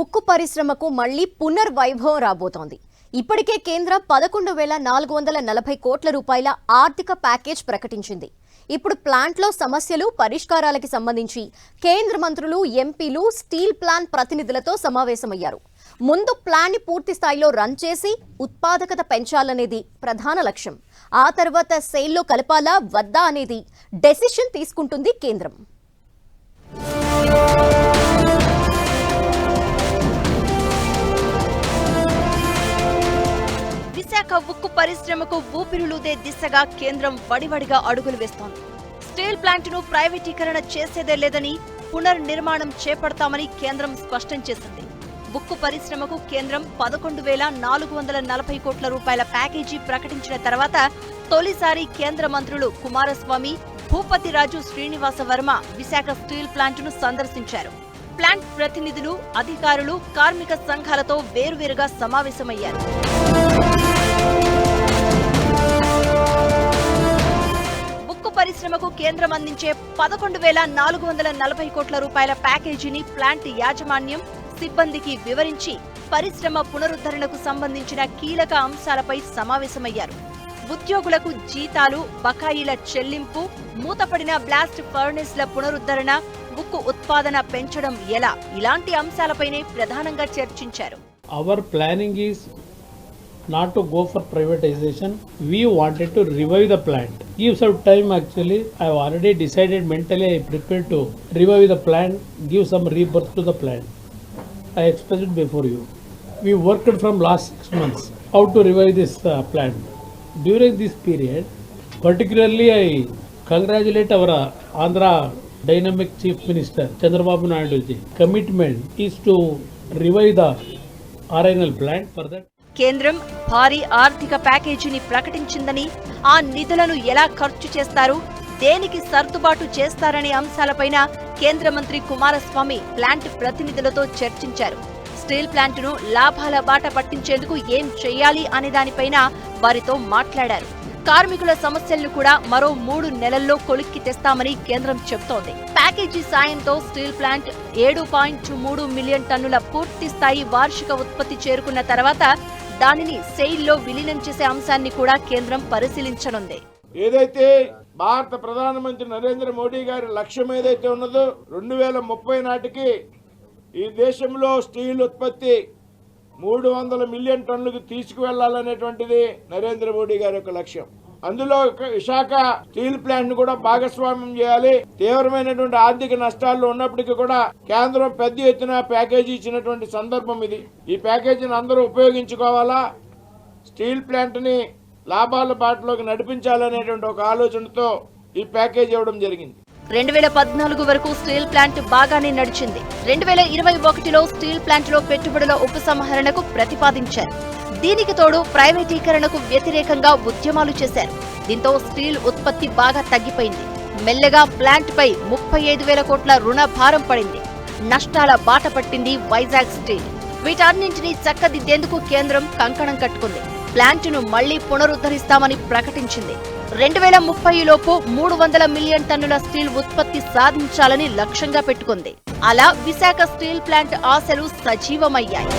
ఉక్కు పరిశ్రమకు మళ్లీ పునర్వైభవం రాబోతోంది. ఇప్పటికే కేంద్రం 11,440 కోట్ల రూపాయల ఆర్థిక ప్యాకేజ్ ప్రకటించింది. ఇప్పుడు ప్లాంట్లో సమస్యలు పరిష్కారాలకు సంబంధించి కేంద్ర మంత్రులు, ఎంపీలు, స్టీల్ ప్లాంట్ ప్రతినిధులతో సమావేశమయ్యారు. ముందు ప్లాన్ ని పూర్తి స్థాయిలో రన్ చేసి ఉత్పాదకత పెంచాలనేది ప్రధాన లక్ష్యం. ఆ తర్వాత సేల్లో కలపాలా వద్దా అనేది డెసిషన్ తీసుకుంటుంది కేంద్రం. విశాఖ ఉక్కు పరిశ్రమకు ఊపిరులూదే దిశగా కేంద్రం వడివడిగా అడుగులు వేస్తోంది. స్టీల్ ప్లాంట్ ను ప్రైవేటీకరణ చేసేదే లేదని, పునర్నిర్మాణం చేపడతామని కేంద్రం స్పష్టం చేసింది. ఉక్కు పరిశ్రమకు కేంద్రం 11,440 కోట్ల రూపాయల ప్యాకేజీ ప్రకటించిన తర్వాత తొలిసారి కేంద్ర మంత్రులు కుమారస్వామి, భూపతిరాజు శ్రీనివాస వర్మ విశాఖ స్టీల్ ప్లాంట్ ను సందర్శించారు. ప్లాంట్ ప్రతినిధులు, అధికారులు, కార్మిక సంఘాలతో వేర్వేరుగా సమావేశమయ్యారు. ఉక్కు పరిశ్రమకు కేంద్రం అందించే 11,440 కోట్ల రూపాయల ప్యాకేజీని ప్లాంట్ యాజమాన్యం, సిబ్బందికి వివరించి పరిశ్రమ పునరుద్ధరణకు సంబంధించిన కీలక అంశాలపై సమావేశమయ్యారు. ఉద్యోగులకు జీతాలు, బకాయిల చెల్లింపు, మూతపడిన బ్లాస్ట్ ఫర్నేస్ల పునరుద్ధరణ, ఉక్కు ఉత్పాదన పెంచడం ఎలా, ఇలాంటి అంశాలపైనే ప్రధానంగా చర్చించారు. Our planning is not to go for privatization. We wanted to revive the plant. Give some time actually. I have already decided mentally I prepared to revive the plant, give some rebirth to the plant. I expressed it before you. We worked from last 6 months how to revive this plant. During this period, particularly I congratulate our Andhra dynamic Chief Minister Chandrababu Naidu ji. Commitment is to revive the RNL plant. For that, కేంద్రం భారీ ఆర్థిక ప్యాకేజీని ప్రకటించిందని, ఆ నిధులను ఎలా ఖర్చు చేస్తారు, దేనికి సర్దుబాటు చేస్తారనే అంశాలపైన కేంద్ర మంత్రి కుమారస్వామి ప్లాంట్ ప్రతినిధులతో చర్చించారు. స్టీల్ ప్లాంట్ను లాభాల బాట పట్టించేందుకు ఏం చేయాలి అనే దానిపైన వారితో మాట్లాడారు. కార్మికుల సమస్యలను కూడా మరో 3 నెలల్లో కొలిక్కి తెస్తామని కేంద్రం చెబుతోంది. ప్యాకేజీ సాయంతో స్టీల్ ప్లాంట్ 7.3 మిలియన్ టన్నుల పూర్తి స్థాయి వార్షిక ఉత్పత్తి చేరుకున్న తర్వాత దానిని సెయిల్లో విలీనం చేసే అంశాన్ని కూడా కేంద్రం పరిశీలించనుంది. ఏదైతే భారత ప్రధానమంత్రి నరేంద్ర మోడీ గారి లక్ష్యం ఏదైతే ఉన్నదో 2030 నాటికి ఈ దేశంలో స్టీల్ ఉత్పత్తి 300 మిలియన్ టన్నులకు తీసుకువెళ్లాలనేటువంటిది నరేంద్ర మోడీ గారి యొక్క లక్ష్యం. అందులో విశాఖ స్టీల్ ప్లాంట్ ను కూడా భాగస్వామ్యం చేయాలి. తీవ్రమైనటువంటి ఆర్థిక నష్టాల్లో ఉన్నప్పటికీ కూడా కేంద్రం పెద్ద ఎత్తున ప్యాకేజీ ఇచ్చినటువంటి సందర్భం ఇది. ఈ ప్యాకేజీని అందరూ ఉపయోగించుకోవాలా, స్టీల్ ప్లాంట్ ని లాభాల బాటలోకి నడిపించాలనేటువంటి ఒక ఆలోచనతో ఈ ప్యాకేజీ ఇవ్వడం జరిగింది. 2014 వరకు స్టీల్ ప్లాంట్ బాగానే నడిచింది. 2021లో స్టీల్ ప్లాంట్లో పెట్టుబడుల ఉపసంహరణకు ప్రతిపాదించారు. దీనికి తోడు ప్రైవేటీకరణకు వ్యతిరేకంగా ఉద్యమాలు చేశారు. దీంతో స్టీల్ ఉత్పత్తి బాగా తగ్గిపోయింది. మెల్లగా ప్లాంట్ పై 35,000 కోట్ల రుణ భారం పడింది. నష్టాల బాట పట్టింది వైజాగ్ స్టీల్. వీటన్నింటినీ చక్కదిద్దేందుకు కేంద్రం కంకణం కట్టుకుంది. ప్లాంట్ను మళ్లీ పునరుద్ధరిస్తామని ప్రకటించింది. 2030 లోపు 300 మిలియన్ టన్నుల స్టీల్ ఉత్పత్తి సాధించాలని లక్ష్యంగా పెట్టుకుంది. అలా విశాఖ స్టీల్ ప్లాంట్ ఆశలు సజీవమయ్యాయి.